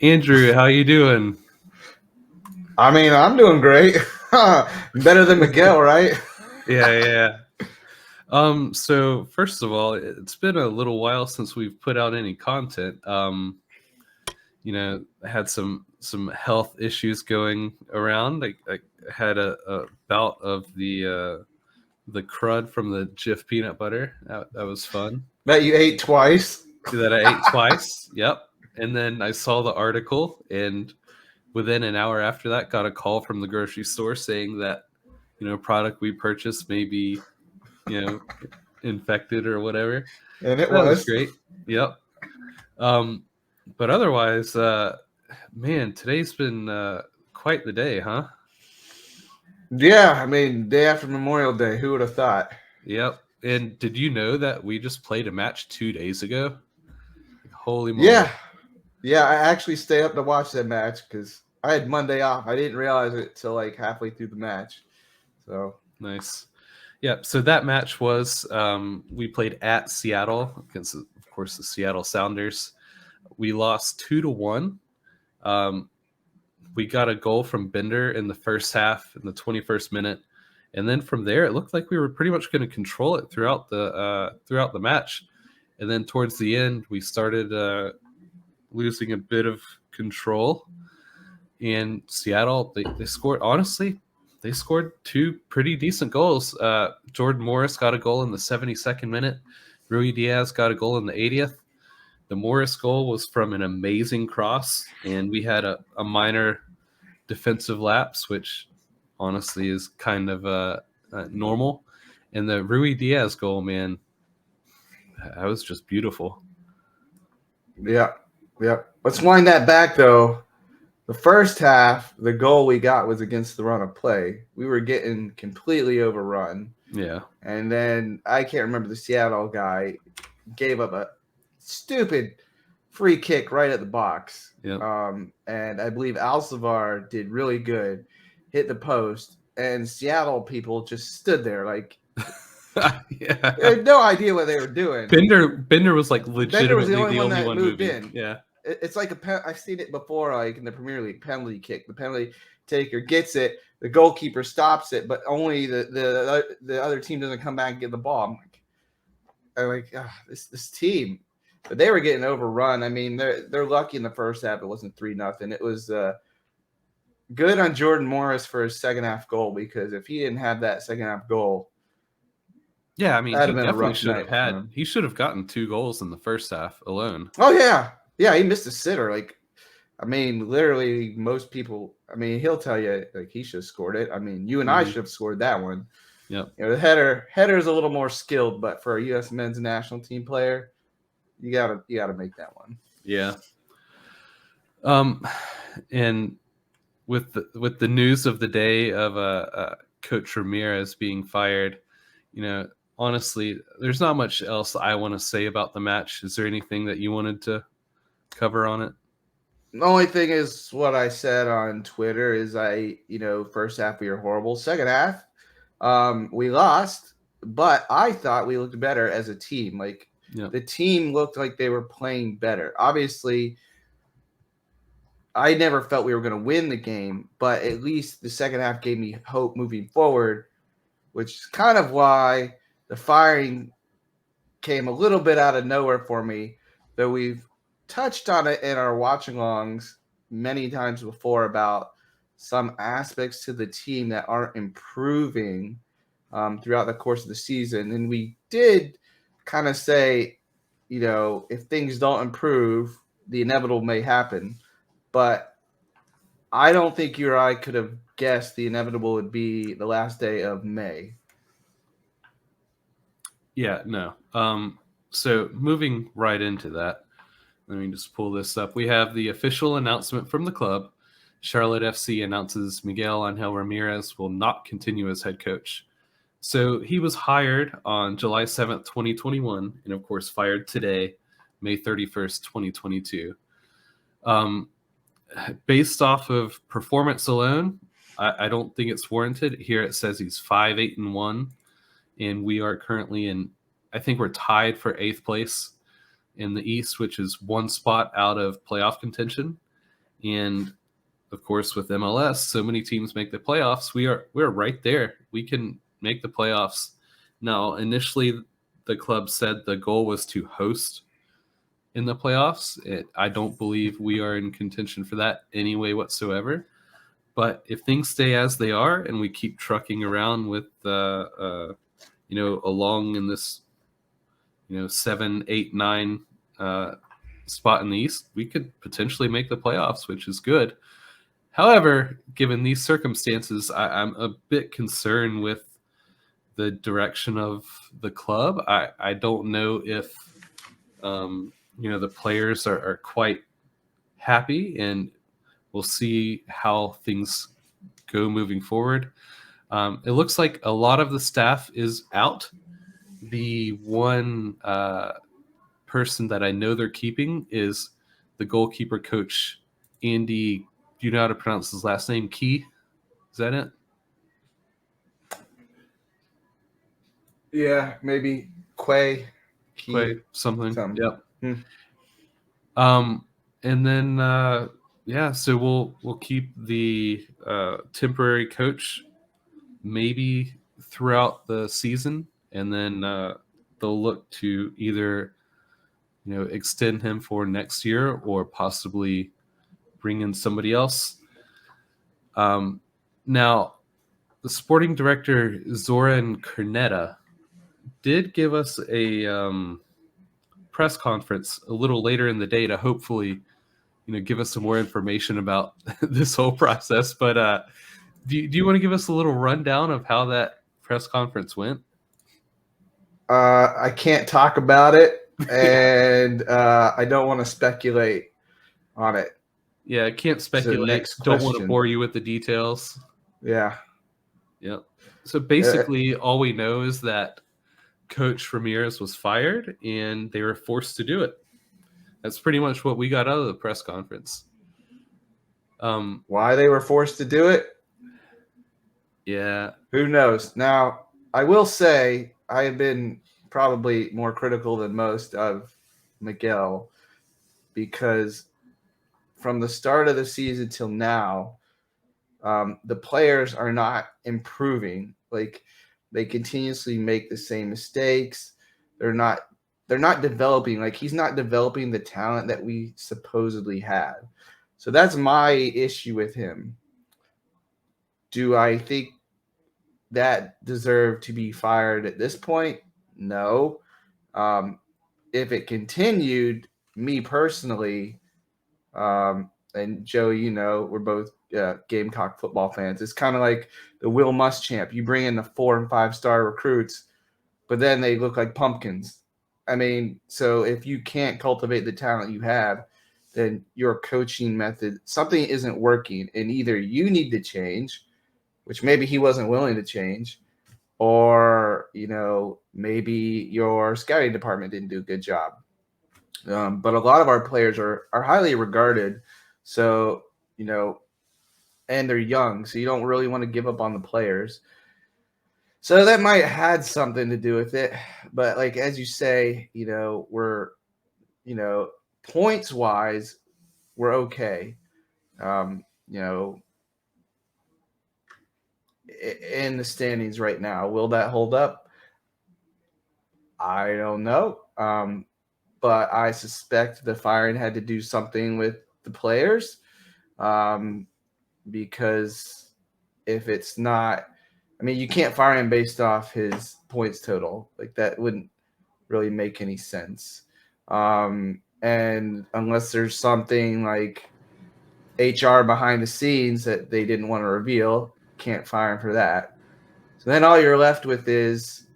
Andrew, how you doing? I mean, I'm doing great. Better than Miguel, right? Yeah. So first of all, it's been a little while since we've put out any content. I had some health issues going around. I had a bout of the crud from the Jif peanut butter. That was fun. That you ate twice. That I ate twice. Yep. And then I saw the article, and within an hour after that, got a call from the grocery store saying that product we purchased may be you know infected or whatever. And it That was was. great. Yep. Um, but otherwise, man, today's been quite the day, huh? Yeah, I mean, day after Memorial Day. Who would have thought? Yep. And did you know that we just played a match 2 days ago? Holy moly! Yeah. Yeah, I actually stayed up to watch that match because I had Monday off. I didn't realize it till like halfway through the match. So, Nice. Yeah. So that match was we played at Seattle against, of course, the Seattle Sounders. We lost 2-1. Um, we got a goal from Bender in the first half in the 21st minute, and then from there it looked like we were pretty much going to control it throughout the match. And then towards the end, we started losing a bit of control. And Seattle, they scored. Honestly, they scored two pretty decent goals. Jordan Morris got a goal in the 72nd minute. Rui Diaz got a goal in the 80th. The Morris goal was from an amazing cross, and we had a minor defensive lapse, which honestly is kind of normal. And the Rui Diaz goal, man, that was just beautiful. yeah. Yeah. Let's wind that back, though. The first half, the goal we got was against the run of play. We were getting completely overrun. Yeah. And then I can't remember, the Seattle guy gave up a stupid free kick right at the box. Yep. And I believe Alcivar did really good, hit the post, and Seattle people just stood there like Yeah. they had no idea what they were doing. Bender was like Bender was the legitimately only the one only that one moved moving. in. Yeah. It's like I've seen it before, like in the Premier League, penalty kick. The penalty taker gets it, the goalkeeper stops it, but only the other team doesn't come back and get the ball. I'm like this team, but they were getting overrun. I mean, they're lucky in the first half it wasn't 3-0. It was good on Jordan Morris for his second half goal, because if he didn't have that second half goal, Yeah, I mean, that'd he have been a definitely rough should have night for had. him. He should have gotten 2 goals in the first half alone. Oh yeah, he missed a sitter. Like, I mean, literally, most people. I mean, he'll tell you like he should have scored it. I mean, you and I should have scored that one. Yep. The header is a little more skilled, but for a U.S. men's national team player, you gotta make that one. Yeah. And with the news of the day of Coach Ramirez being fired, honestly, there's not much else I want to say about the match. Is there anything that you wanted to cover on it? The only thing is what I said on Twitter is first half we were horrible. Second half, we lost, but I thought we looked better as a team. Like, the team looked like they were playing better. Obviously, I never felt we were going to win the game, but at least the second half gave me hope moving forward, which is kind of why the firing came a little bit out of nowhere for me, though we've touched on it in our watch-alongs many times before about some aspects to the team that aren't improving throughout the course of the season. And we did kind of say, if things don't improve, the inevitable may happen. But I don't think you or I could have guessed the inevitable would be the last day of May. Yeah, no. So moving right into that, let me just pull this up. We have the official announcement from the club. Charlotte FC announces Miguel Angel Ramirez will not continue as head coach. So he was hired on July 7th, 2021, and of course fired today, May 31st, 2022. Based off of performance alone, I don't think it's warranted. Here it says he's 5-8-1, and we are currently I think we're tied for 8th place in the East, which is one spot out of playoff contention. And of course, with MLS, so many teams make the playoffs. We're right there. We can make the playoffs. Now, initially, the club said the goal was to host in the playoffs. I don't believe we are in contention for that anyway whatsoever. But if things stay as they are and we keep trucking around with, along in this, 7, 8, 9 spot in the East, we could potentially make the playoffs, which is good. However, given these circumstances, I'm a bit concerned with the direction of the club. I don't know if the players are quite happy, and we'll see how things go moving forward. It looks like a lot of the staff is out. The one person that I know they're keeping is the goalkeeper coach, Andy. Do you know how to pronounce his last name? Key? Is that it? Yeah, maybe Quay. Quay, something. Something. Yep. Hmm. And then so we'll keep the temporary coach maybe throughout the season, and then they'll look to either extend him for next year or possibly bring in somebody else. Now, the sporting director Zoran Kernetta did give us a press conference a little later in the day to hopefully give us some more information about this whole process. But do you want to give us a little rundown of how that press conference went? I can't talk about it, and I don't want to speculate on it. Yeah, I can't So speculate. next Don't want to question. bore you with the details. Yeah. Yep. So basically, all we know is that Coach Ramirez was fired, and they were forced to do it. That's pretty much what we got out of the press conference. Why they were forced to do it? Yeah. Who knows? Now, I will say I have been probably more critical than most of Miguel, because from the start of the season till now, the players are not improving. Like, they continuously make the same mistakes. They're not developing. Like, he's not developing the talent that we supposedly have. So that's my issue with him. Do I think that deserved to be fired at this point? No. If it continued, me personally, and Joey, we're both Gamecock football fans. It's kind of like the Will Muschamp. You bring in the 4 and 5 star recruits, but then they look like pumpkins. I mean, so if you can't cultivate the talent you have, then your coaching method, something isn't working, and either you need to change, which maybe he wasn't willing to change, or maybe your scouting department didn't do a good job. But a lot of our players are highly regarded, so and they're young, so you don't really want to give up on the players. So that might have had something to do with it. But like, as you say, we're points wise, we're okay. In the standings right now, will that hold up? I don't know. But I suspect the firing had to do something with the players, because if it's not, I mean, you can't fire him based off his points total. Like, that wouldn't really make any sense. And unless there's something like HR behind the scenes that they didn't want to reveal, can't fire him for that. So then all you're left with is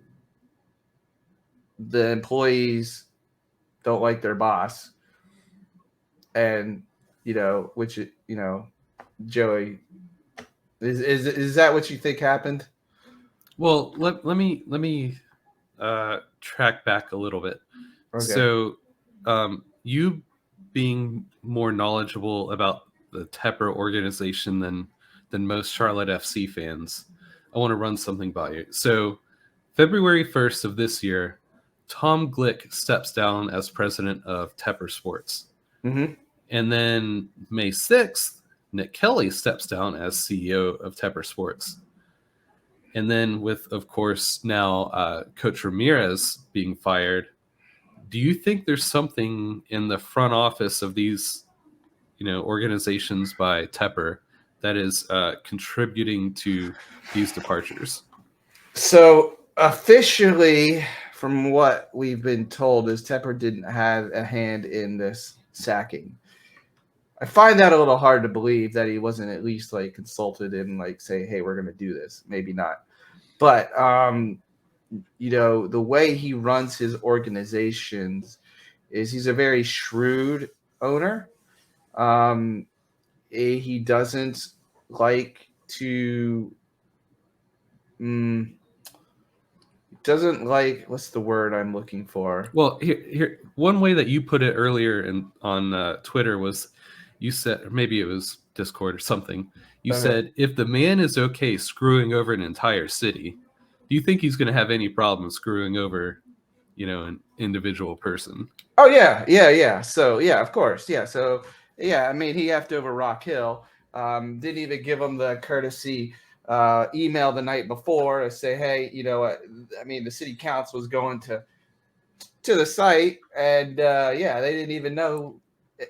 the employees don't like their boss, and which Joey, is that what you think happened? Well, let me track back a little bit. Okay. So, you being more knowledgeable about the Tepper organization than most Charlotte FC fans, I want to run something by you. So, February 1st of this year, Tom Glick steps down as president of Tepper Sports. Mm-hmm. And then May 6th, Nick Kelly steps down as CEO of Tepper Sports. And then with, of course, now Coach Ramirez being fired, do you think there's something in the front office of these, organizations by Tepper that is contributing to these departures? So officially, from what we've been told, is Tepper didn't have a hand in this sacking. I find that a little hard to believe that he wasn't at least like consulted and like say, hey, we're going to do this. Maybe not. But, the way he runs his organizations is he's a very shrewd owner. Um, he doesn't like to, doesn't like, what's the word I'm looking for? Well, here, one way that you put it earlier on Twitter was, you said, or maybe it was Discord or something. You said, if the man is okay screwing over an entire city, do you think he's going to have any problem screwing over, an individual person? Oh yeah. So yeah, of course, yeah. So yeah, I mean, he effed over Rock Hill. Didn't even give him the courtesy email the night before to say, hey, I mean, the city council was going to the site, and they didn't even know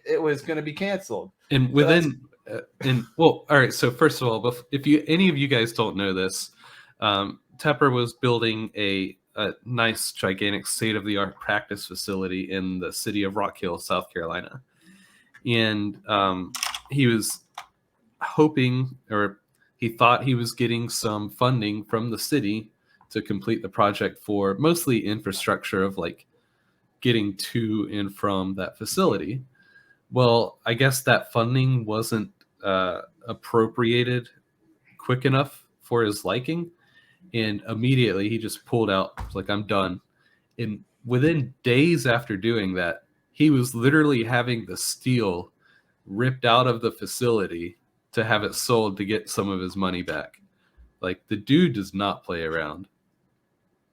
it was going to be canceled. And within, all right. So first of all, if any of you guys don't know this, Tepper was building a nice, gigantic, state-of-the-art practice facility in the city of Rock Hill, South Carolina, and he was hoping, or he thought he was getting some funding from the city to complete the project for mostly infrastructure of like getting to and from that facility. Well, I guess that funding wasn't appropriated quick enough for his liking, and immediately he just pulled out, like, I'm done. And within days after doing that, he was literally having the steel ripped out of the facility to have it sold to get some of his money back. Like, the dude does not play around.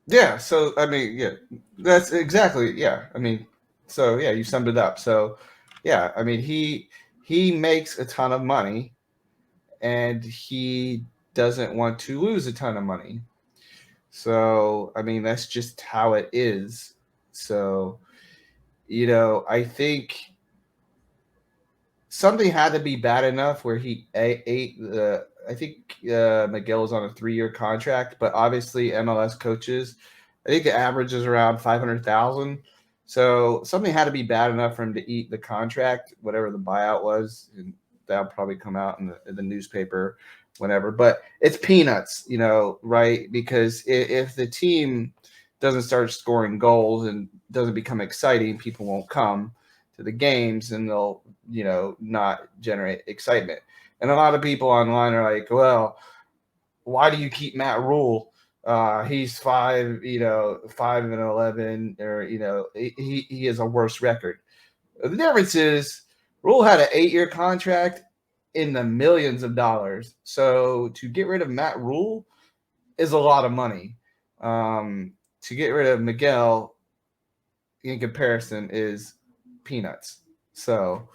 Yeah. So I mean, yeah, that's exactly. Yeah. I mean, so yeah, you summed it up. So yeah, I mean, he makes a ton of money, and he doesn't want to lose a ton of money. So I mean, that's just how it is. So I think something had to be bad enough where he ate the. I think Miguel was on a 3-year contract, but obviously MLS coaches, I think the average is around 500,000. So something had to be bad enough for him to eat the contract, whatever the buyout was, and that'll probably come out in the newspaper, whenever. But it's peanuts, right? Because if the team doesn't start scoring goals and doesn't become exciting, people won't come to the games, and they'll not generate excitement. And a lot of people online are like, well, why do you keep Matt Rule? He's 5-11, or he has a worse record. The difference is Rule had an 8-year contract in the millions of dollars. So to get rid of Matt Rule is a lot of money. To get rid of Miguel, in comparison, is peanuts. So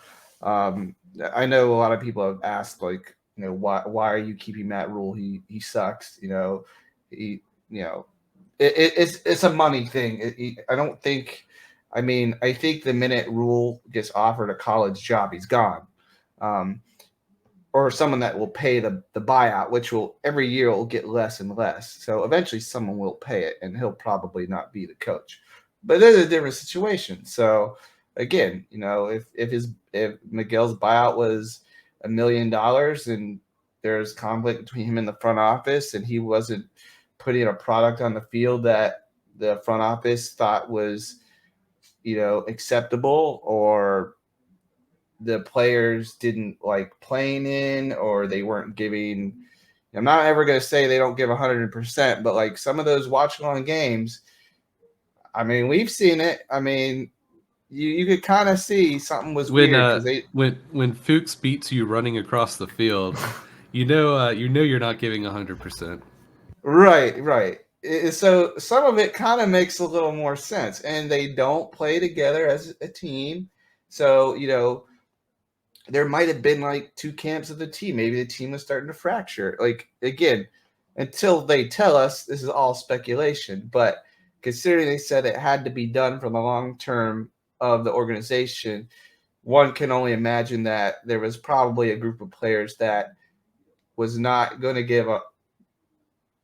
I know a lot of people have asked, like, why are you keeping Matt Rule? He sucks. It's a money thing. I don't think. I mean, I think the minute Rule gets offered a college job, he's gone. Or someone that will pay the buyout, which will every year will get less and less. So eventually someone will pay it, and he'll probably not be the coach. But there's a different situation. So again, if Miguel's buyout was $1 million, and there's conflict between him and the front office, and he wasn't putting a product on the field that the front office thought was, acceptable, or the players didn't like playing in, or they weren't giving. I'm not ever going to say they don't give 100%, but like some of those watch along games, I mean, we've seen it. I mean, you could kind of see something was weird because when Fuchs beats you running across the field, you're not giving 100%. Right. So some of it kind of makes a little more sense, and they don't play together as a team. So there might have been like two camps of the team. Maybe the team was starting to fracture. Like, again, until they tell us, this is all speculation. But considering they said it had to be done for the long term of the organization, one can only imagine that there was probably a group of players that was not going to give up,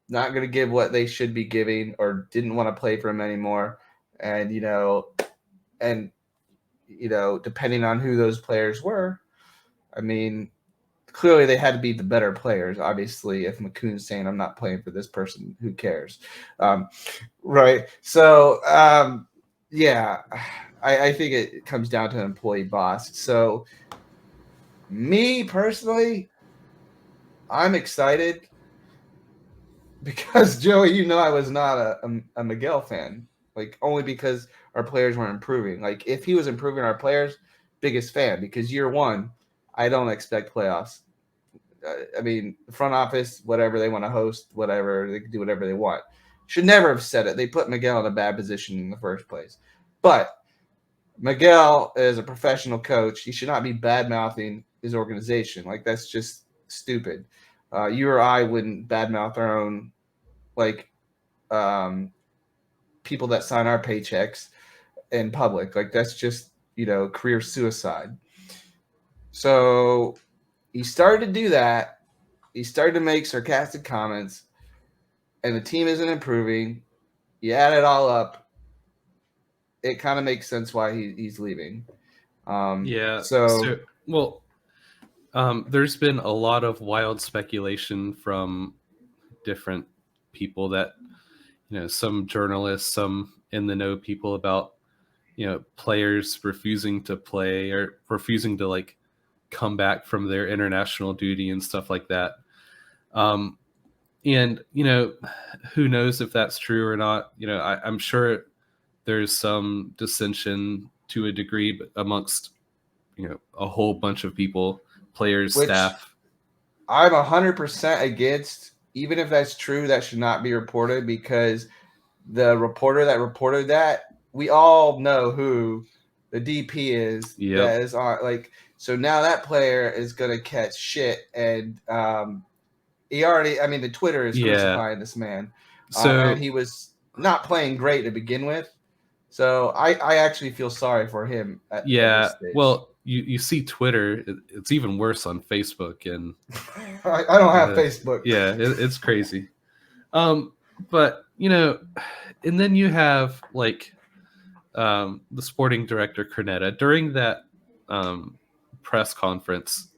not going to give what they should be giving, or didn't want to play for him anymore. And and depending on who those players were, I mean, clearly they had to be the better players. Obviously, if McCoon's saying I'm not playing for this person, who cares, right? So yeah, I think it comes down to an employee boss. So me personally, I'm excited because Joey, I was not a Miguel fan, like only because our players weren't improving. Like if he was improving our players, biggest fan, because year one, I don't expect playoffs. I mean, the front office, whatever they want to host, whatever they can do, whatever they want. Should never have said it. They put Miguel in a bad position in the first place. But Miguel is a professional coach. He should not be bad mouthing his organization. Like that's just stupid. You or I wouldn't badmouth our own like people that sign our paychecks in public. Like that's just career suicide. So he started to do that. He started to make sarcastic comments, and the team isn't improving. You add it all up, it kind of makes sense why he's leaving. Yeah. So So, well, there's been a lot of wild speculation from different people that, some journalists, some in the know people about, players refusing to play or refusing to like come back from their international duty and stuff like that. And, who knows if that's true or not? I'm sure there's some dissension to a degree but amongst, a whole bunch of people, players, which staff. I'm 100% against. Even if that's true, that should not be reported, because the reporter that reported that, we all know who the DP is. Yep. That is on, like, so now that player is gonna catch shit, and he already. I mean, the Twitter is Yeah. crucifying this man, and So, he was not playing great to begin with. So I actually feel sorry for him at this yeah, stage. well, you see Twitter, it's even worse on Facebook. And I don't have Facebook. yeah, it's crazy. But, and then you have like the sporting director Cornetta during that press conference.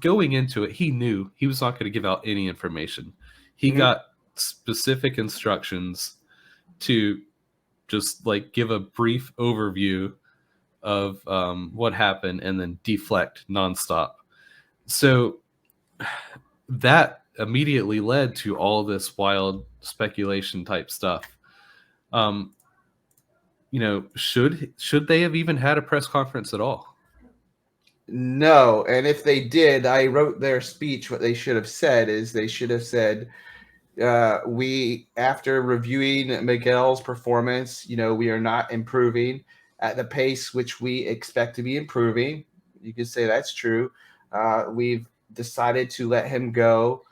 Going into it, he knew he was not going to give out any information. He Mhm. got specific instructions to just like give a brief overview of what happened and then deflect nonstop. So that immediately led to all this wild speculation type stuff. Um, should they have even had a press conference at all? No, and if they did, I wrote their speech. What they should have said is they should have said, we, after reviewing Miguel's performance, we are not improving at the pace which we expect to be improving. You could say that's true. We've decided to let him go.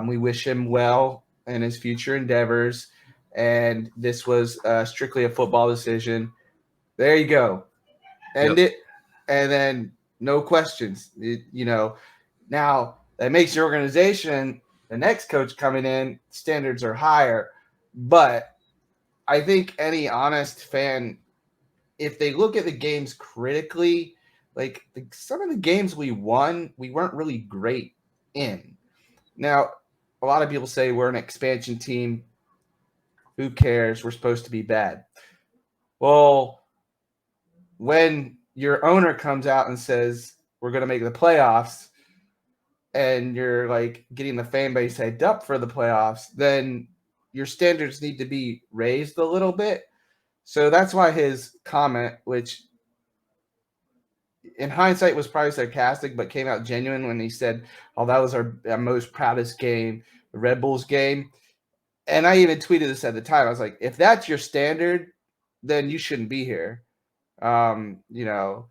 We wish him well in his future endeavors, and this was strictly a football decision. There you go. End Yep. it, and then no questions. Now that makes your organization, the next coach coming in, standards are higher. But I think any honest fan, if they look at the games critically, like some of the games we won, we weren't really great in. Now, a lot of people say we're an expansion team. Who cares? We're supposed to be bad. Well, when your owner comes out and says we're going to make the playoffs, and you're like getting the fan base hyped up for the playoffs, then your standards need to be raised a little bit. So that's why his comment, which in hindsight was probably sarcastic, but came out genuine when he said, "Oh, that was our most proudest game, the Red Bulls game." And I even tweeted this at the time. I was like, "If that's your standard, then you shouldn't be here." Um, you know,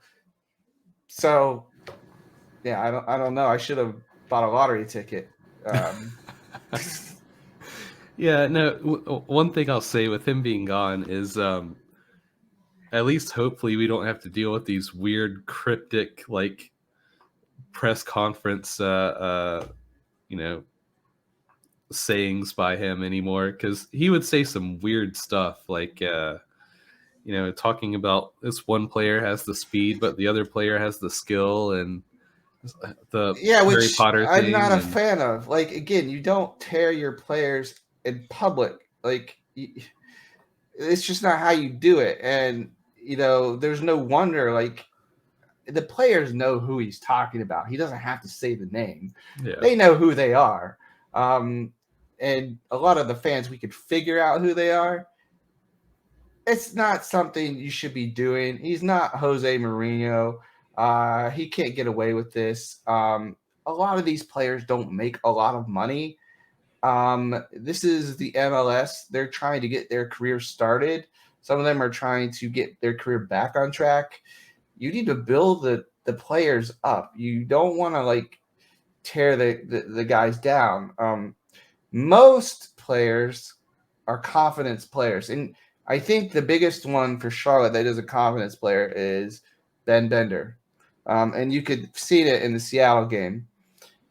So yeah, I don't know. I should have bought a lottery ticket. Yeah, no. One thing I'll say with him being gone is, at least hopefully we don't have to deal with these weird cryptic like press conference, you know, sayings by him anymore, because he would say some weird stuff like, talking about this one player has the speed, but the other player has the skill, and the Yeah, Harry which Potter I'm not thing, a and fan of. Like again, you don't tear your players in public. Like it's just not how you do it. And there's no wonder. Like the players know who he's talking about. He doesn't have to say the name. yeah, They know who they are. Um, and a lot of the fans, we could figure out who they are. It's not something you should be doing. He's not Jose Mourinho. He can't get away with this. A lot of these players don't make a lot of money. This is the MLS. They're trying to get their career started. Some of them are trying to get their career back on track. You need to build the players up. You don't want to like tear the guys down. Most players are confidence players. And I think the biggest one for Charlotte that is a confidence player is Ben Bender. And you could see it in the Seattle game.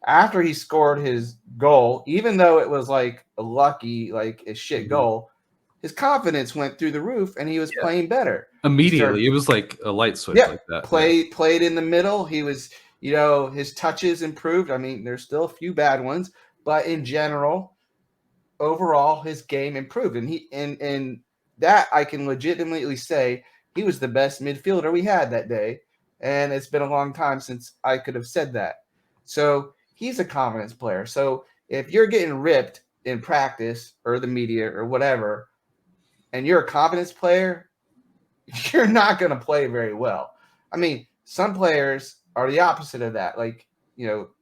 After he scored his goal, even though it was like a lucky, like a shit mhm, goal, his confidence went through the roof and he was yeah. playing better. He Immediately, started, it was like a light switch yep, like that. Yeah, played in the middle. He was, his touches improved. I mean, there's still a few bad ones, but in general, overall his game improved, and and that I can legitimately say he was the best midfielder we had that day, and it's been a long time since I could have said that. So he's a confidence player. So if you're getting ripped in practice or the media or whatever, and you're a confidence player, you're not going to play very well. I mean, some players are the opposite of that. Like,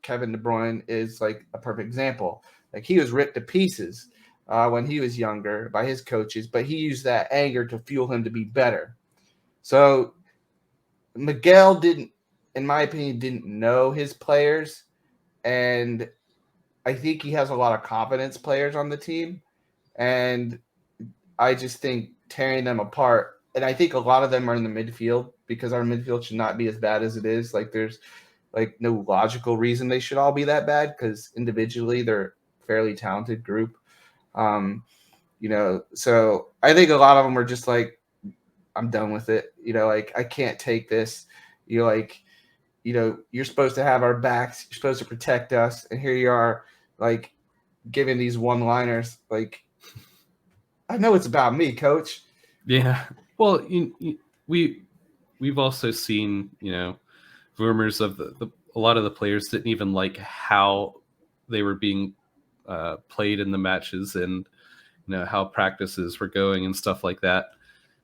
Kevin De Bruyne is like a perfect example. Like he was ripped to pieces when he was younger by his coaches, but he used that anger to fuel him to be better. So Miguel didn't, in my opinion, didn't know his players, and I think he has a lot of confidence players on the team, and I just think tearing them apart, and I think a lot of them are in the midfield because our midfield should not be as bad as it is. Like there's like no logical reason they should all be that bad because individually they're a fairly talented group. Um, so I think a lot of them are just like, I'm done with it. Like I can't take this. Like, you're supposed to have our backs, you're supposed to protect us, and here you are, like giving these one-liners. Like, I know it's about me, coach. yeah. Well, we we've also seen, rumors of a lot of the players didn't even like how they were being played in the matches, and how practices were going and stuff like that.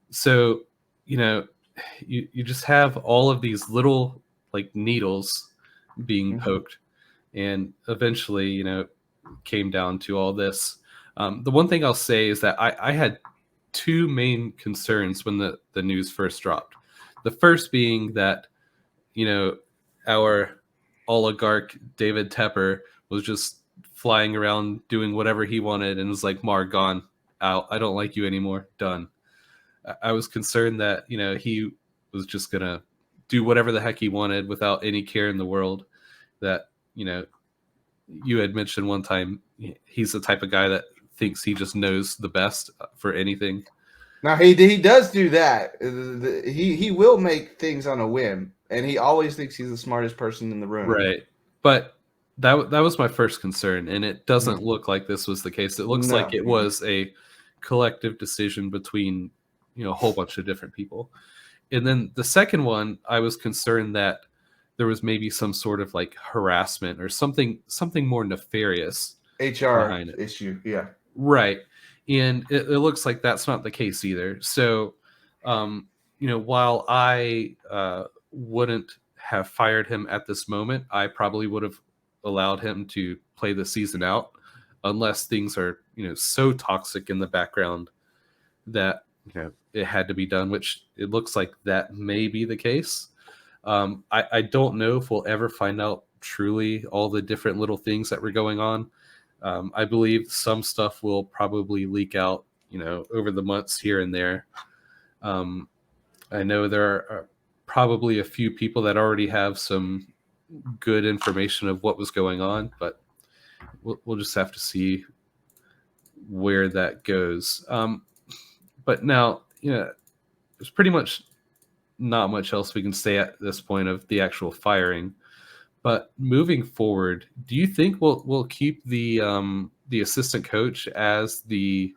So, you know, you just have all of these little like needles being Mm-hmm. poked, and eventually, came down to all this. The one thing I'll say is that I had two main concerns when the news first dropped. The first being that, you know, our oligarch David Tepper was just flying around doing whatever he wanted and was like, Mar, gone, out. I don't like you anymore. Done. I was concerned that, he was just going to do whatever the heck he wanted without any care in the world. That, you had mentioned one time, he's the type of guy that thinks he just knows the best for anything. Now he does do that. He will make things on a whim, and he always thinks he's the smartest person in the room. Right. But that was my first concern, and it doesn't Mm. look like this was the case. It looks like No. it was a collective decision between, a whole bunch of different people. And then the second one, I was concerned that there was maybe some sort of like harassment or something more nefarious HR behind it. issue. Yeah. Right. And it looks like that's not the case either. So, while I wouldn't have fired him at this moment, I probably would have allowed him to play the season out unless things are, so toxic in the background that, it had to be done, which it looks like that may be the case. I don't know if we'll ever find out truly all the different little things that were going on. I believe some stuff will probably leak out, over the months here and there. Um, I know there are probably a few people that already have some good information of what was going on, but we'll just have to see where that goes. But now, there's pretty much not much else we can say at this point of the actual firing. But moving forward, do you think we'll keep the assistant coach as the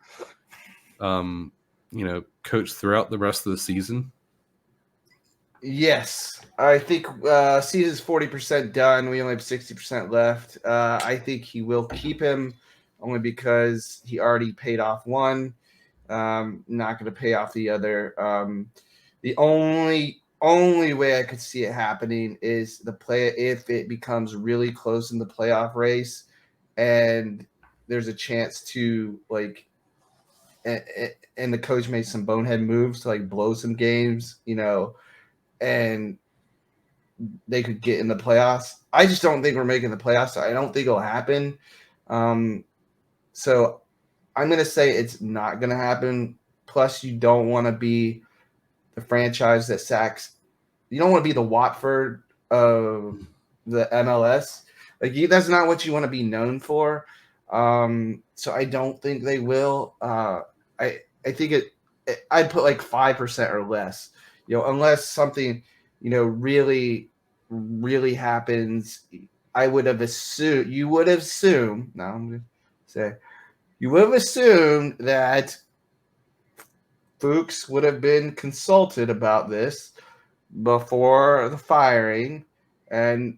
coach throughout the rest of the season? Yes, I think season's 40% done. We only have 60% left. I think he will keep him only because he already paid off one. Not going to pay off the other. The only way I could see it happening is if it becomes really close in the playoff race, and there's a chance to and the coach made some bonehead moves to blow some games, and they could get in the playoffs. I just don't think we're making the playoffs. So I don't think it'll happen. So I'm going to say it's not going to happen. Plus, you don't want to be the franchise that sacks. You don't want to be the Watford of the MLS. That's not what you want to be known for. So I don't think they will. I think I'd put 5% or less. Unless something really, really happens. I would have assumed you would have assumed. No, I'm going to say you would have assumed that Fuchs would have been consulted about this before the firing, and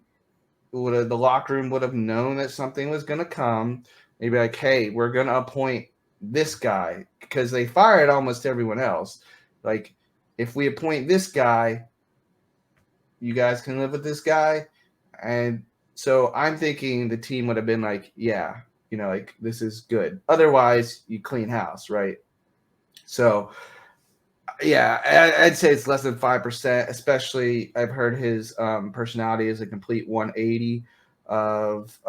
the locker room would have known that something was going to come. They'd be like, hey, we're going to appoint this guy, because they fired almost everyone else. If we appoint this guy, you guys can live with this guy. And so I'm thinking the team would have been like, yeah, this is good. Otherwise, you clean house, right? So, yeah, I'd say it's less than 5%, especially I've heard his personality is a complete 180 of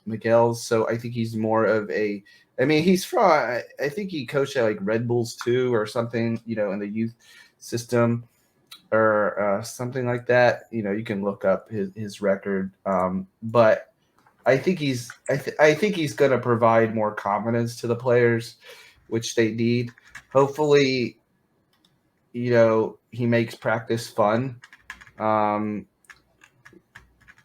Miguel's. So I think he's more of he's from, I think he coached at Red Bulls too or something, in the youth system or something like that. You can look up his record. But I think I think he's going to provide more confidence to the players, which they need. Hopefully, he makes practice fun.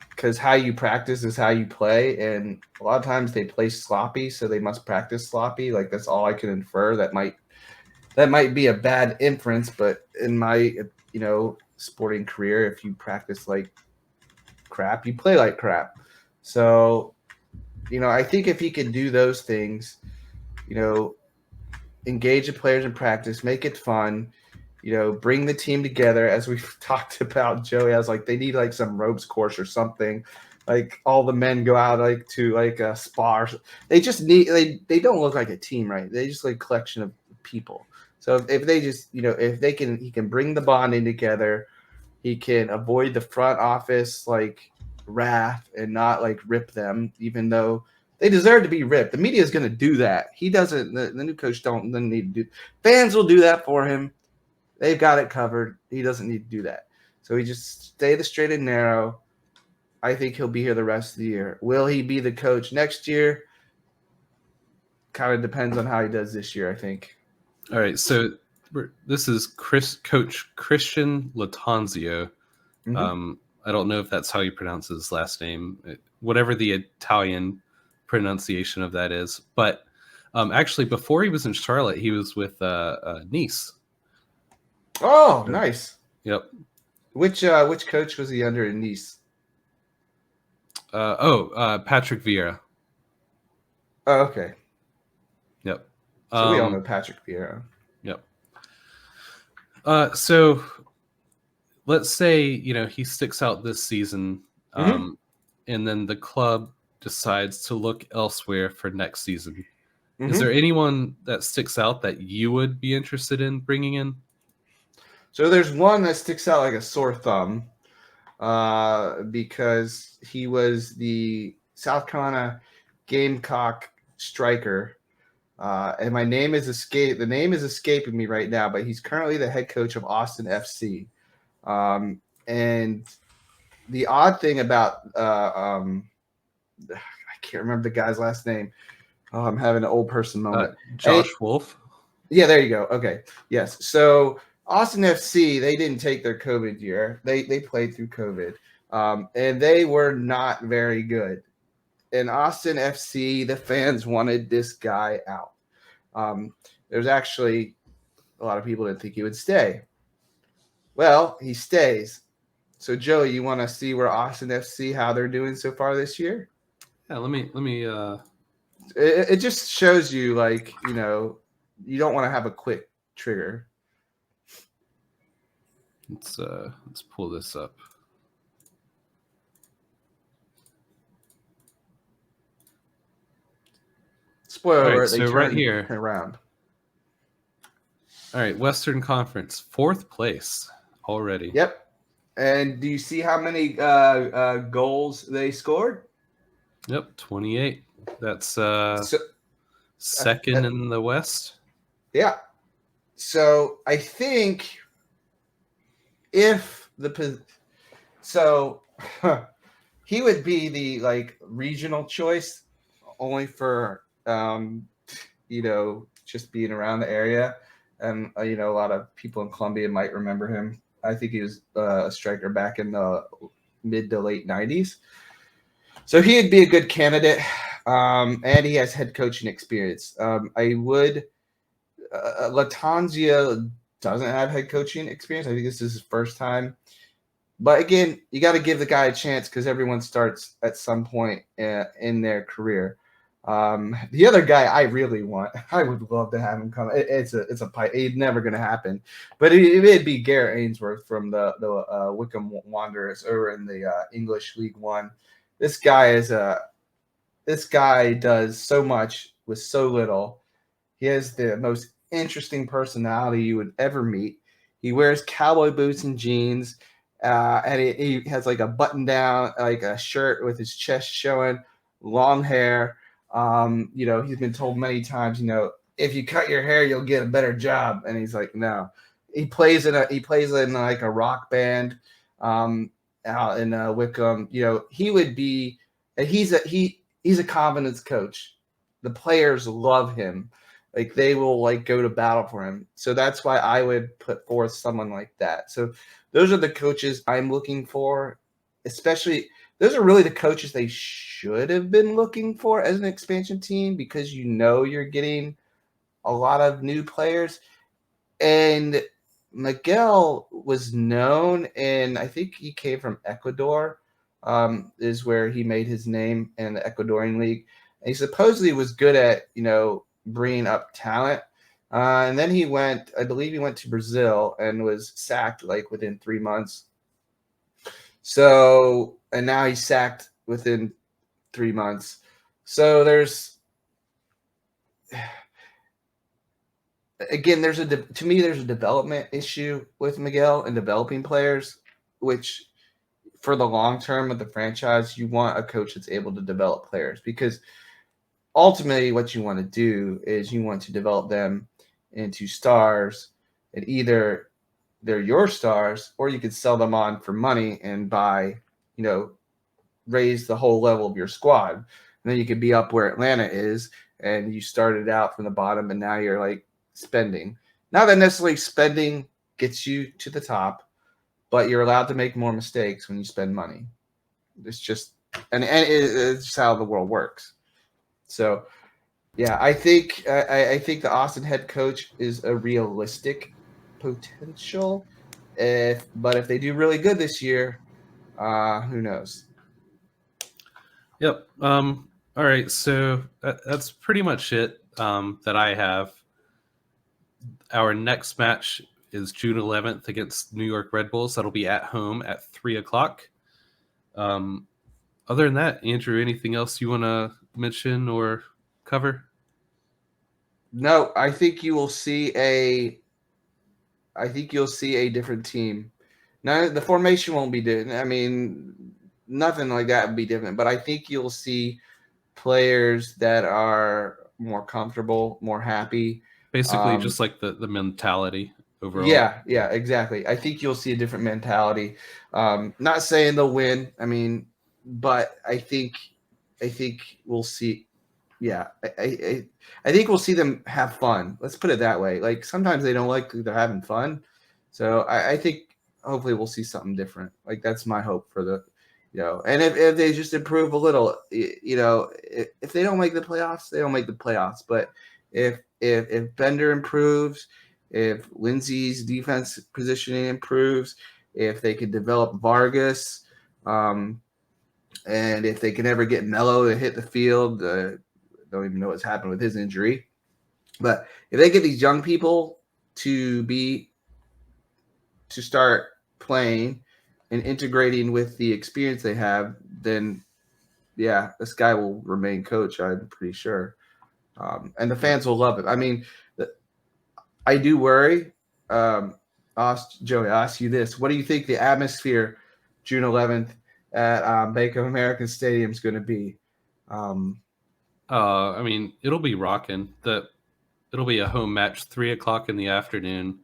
Because how you practice is how you play, and a lot of times they play sloppy, so they must practice sloppy. That's all I can infer. That might be a bad inference, but in my sporting career, if you practice like crap, you play like crap. So, I think if he could do those things, engage the players in practice, make it fun, bring the team together, as we've talked about. Joey, I was they need some ropes course or something. All the men go out to a spa. They just need they don't look like a team, right? They just a collection of people. So if they just if he can bring the bonding together, he can avoid the front office wrath and not rip them, even though they deserve to be ripped. The media is going to do that. He doesn't. The new coach doesn't need to do. Fans will do that for him. They've got it covered. He doesn't need to do that. So he just stay the straight and narrow. I think he'll be here the rest of the year. Will he be the coach next year? Kind of depends on how he does this year, I think. All right. So this is Coach Christian Latanzio. Mm-hmm. I don't know if that's how you pronounce his last name, whatever the Italian pronunciation of that is. But actually, before he was in Charlotte, he was with Nice. Oh, nice. Yep. Which coach was he under in Nice? Patrick Vieira. Oh, okay. Yep. So we all know Patrick Vieira. Yep. So let's say he sticks out this season, Mm-hmm. and then the club decides to look elsewhere for next season. Mm-hmm. Is there anyone that sticks out that you would be interested in bringing in? So there's one that sticks out like a sore thumb. because he was the South Carolina Gamecock striker. And my name is the name is escaping me right now, but he's currently the head coach of Austin FC. And the odd thing about I can't remember the guy's last name. Oh, I'm having an old person moment. Josh Wolf. Yeah, there you go. Okay. Yes. So Austin FC, they didn't take their COVID year. They played through COVID. And they were not very good. In Austin FC, the fans wanted this guy out. There's actually a lot of people that think he would stay. Well, he stays. So Joey, you want to see where Austin FC how they're doing so far this year? Yeah, let me It just shows you, like, you don't want to have a quick trigger. let's pull this up. Spoiler All right, alert, so they turn right here. around. All right, Western Conference, 4th place already. Yep. And do you see how many goals they scored? Yep, 28. That's second in the West. Yeah. So I think if he would be the regional choice, only for just being around the area, and a lot of people in Columbia might remember him. I think he was a striker back in the mid to late 90s. So he'd be a good candidate, and he has head coaching experience. Latanzia doesn't have head coaching experience. I think this is his first time. But again, you got to give the guy a chance because everyone starts at some point in their career. The other guy I really want, I would love to have him come. It's never going to happen, but it'd be Garrett Ainsworth from the Wickham Wanderers over in the English League One. This guy does so much with so little. He has the most interesting personality you would ever meet. He wears cowboy boots and jeans, and he has like a button down, like a shirt with his chest showing, long hair. He's been told many times, if you cut your hair, you'll get a better job. And he's like, no. He plays in like a rock band out in Wickham. He would be. He's a confidence coach. The players love him. Like, they will go to battle for him. So that's why I would put forth someone like that. So those are the coaches I'm looking for, especially. Those are really the coaches they should have been looking for as an expansion team, because you're getting a lot of new players. And Miguel was known, and I think he came from Ecuador, is where he made his name in the Ecuadorian league. And he supposedly was good at, bringing up talent. And then I believe he went to Brazil and was sacked within 3 months. So, and now he's sacked within 3 months. So there's a development issue with Miguel and developing players, which for the long term of the franchise, you want a coach that's able to develop players, because ultimately what you want to do is you want to develop them into stars, and either they're your stars, or you could sell them on for money and raise the whole level of your squad. And then you could be up where Atlanta is, and you started out from the bottom, and now you're spending. Not that necessarily spending gets you to the top, but you're allowed to make more mistakes when you spend money. It's just, and it's just how the world works. So, yeah, I think the Austin head coach is a realistic potential. But if they do really good this year, who knows? Yep. All right. So that's pretty much it that I have. Our next match is June 11th against New York Red Bulls. That'll be at home at 3:00. Other than that, Andrew, anything else you want to mention or cover? No, I think you'll see a different team Now the formation won't be different. I mean, nothing like that would be different. But I think you'll see players that are more comfortable, more happy. Basically, just like the mentality overall. Yeah, exactly. I think you'll see a different mentality. Not saying they'll win. I mean, but I think we'll see. Yeah, I think we'll see them have fun. Let's put it that way. Like sometimes they don't like they're having fun, so I think hopefully we'll see something different. Like that's my hope for the, and if they just improve a little, if they don't make the playoffs, they don't make the playoffs. But if Bender improves, if Lindsey's defense positioning improves, if they could develop Vargas, and if they can ever get Melo to hit the field, don't even know what's happened with his injury. But if they get these young people to start playing and integrating with the experience they have, then yeah, this guy will remain coach. I'm pretty sure, and the fans will love it. I mean, I do worry. Joey, I'll ask you this: what do you think the atmosphere June 11th at Bank of America Stadium is going to be? I mean, it'll be rocking. It'll be a home match, 3 o'clock in the afternoon.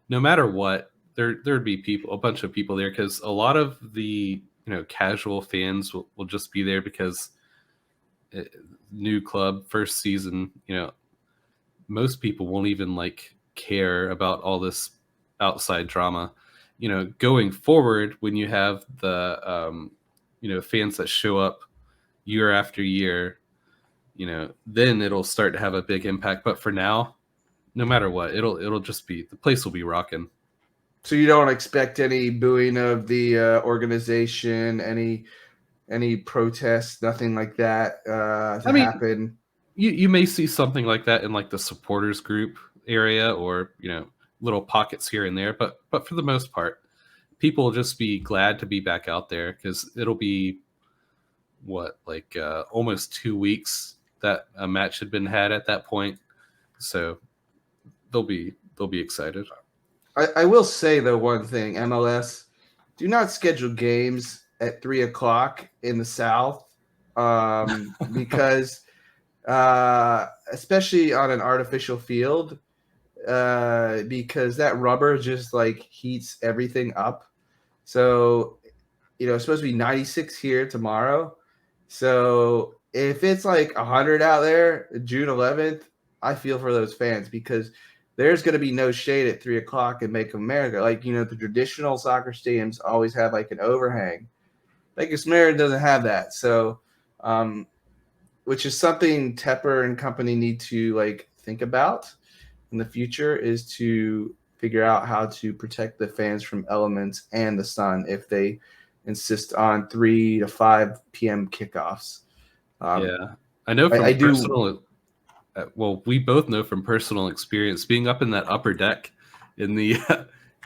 No matter what, there'd be a bunch of people there because a lot of the casual fans will just be there because new club, first season. Most people won't even care about all this outside drama. Going forward, when you have the fans that show up year after year, then it'll start to have a big impact. But for now, no matter what, it'll just be, the place will be rocking. So you don't expect any booing of the organization, any protests, nothing like that to happen. You may see something like that in the supporters group area, or little pockets here and there, but for the most part, people will just be glad to be back out there because it'll be almost 2 weeks that a match had been had at that point, so they'll be excited. I will say though one thing: MLS, do not schedule games at 3 o'clock in the South, because especially on an artificial field, because that rubber just heats everything up. So it's supposed to be 96 here tomorrow. So if it's 100 out there, June 11th, I feel for those fans because there's going to be no shade at 3 o'clock in Bank of America. The traditional soccer stadiums always have an overhang. Bank of America doesn't have that. So, which is something Tepper and company need to think about in the future, is to figure out how to protect the fans from elements and the sun if they insist on 3 to 5 p.m. kickoffs. Yeah, I know from personal. Well, we both know from personal experience being up in that upper deck in the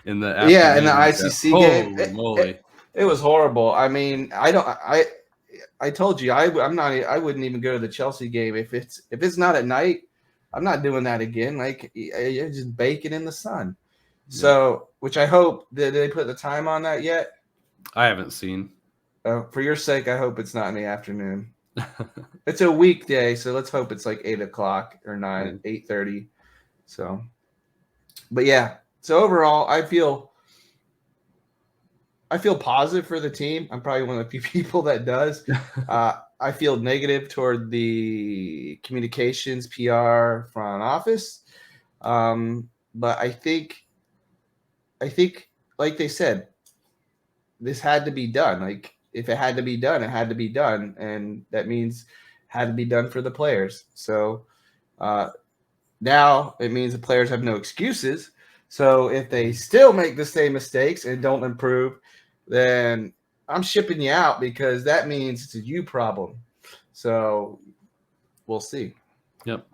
in the ICC game. Moly. It was horrible. I mean, I told you I wouldn't even go to the Chelsea game if it's not at night. I'm not doing that again. You're just baking in the sun. Yeah. So, which I hope, did they put the time on that yet? I haven't seen. For your sake, I hope it's not in the afternoon. It's a weekday, so let's hope it's 8 o'clock or 8:30. So, but yeah. So overall, I feel positive for the team. I'm probably one of the few people that does. I feel negative toward the communications, PR, front office. But I think, like they said, this had to be done. If it had to be done, it had to be done. And that means had to be done for the players. So now it means the players have no excuses. So if they still make the same mistakes and don't improve, then I'm shipping you out because that means it's a you problem. So we'll see. Yep.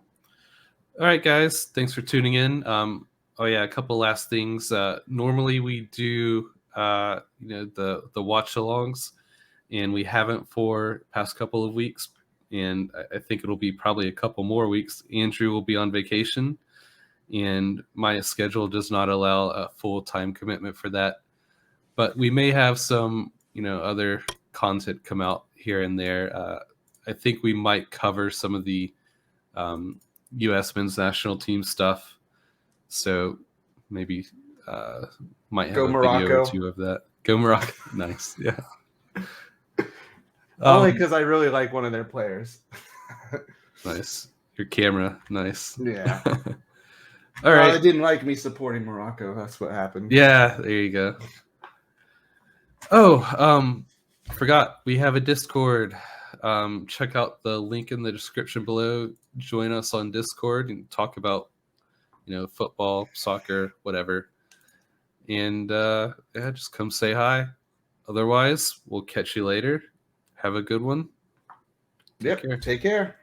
All right, guys. Thanks for tuning in. A couple last things. Normally we do the watch-alongs, and we haven't for past couple of weeks, and I think it'll be probably a couple more weeks. Andrew will be on vacation, and my schedule does not allow a full-time commitment for that. but we may have some, other content come out here and there. I think we might cover some of the U.S. men's national team stuff. So maybe might have Go a video or Morocco. two of that. Go Morocco. Nice. Yeah. Only because I really like one of their players. Nice. Your camera. Nice. Yeah. All right. They didn't like me supporting Morocco. That's what happened. Yeah, there you go. Oh, forgot we have a Discord. Check out the link in the description below. Join us on Discord and talk about, football, soccer, whatever. And yeah, just come say hi. Otherwise, we'll catch you later. Have a good one. Take care.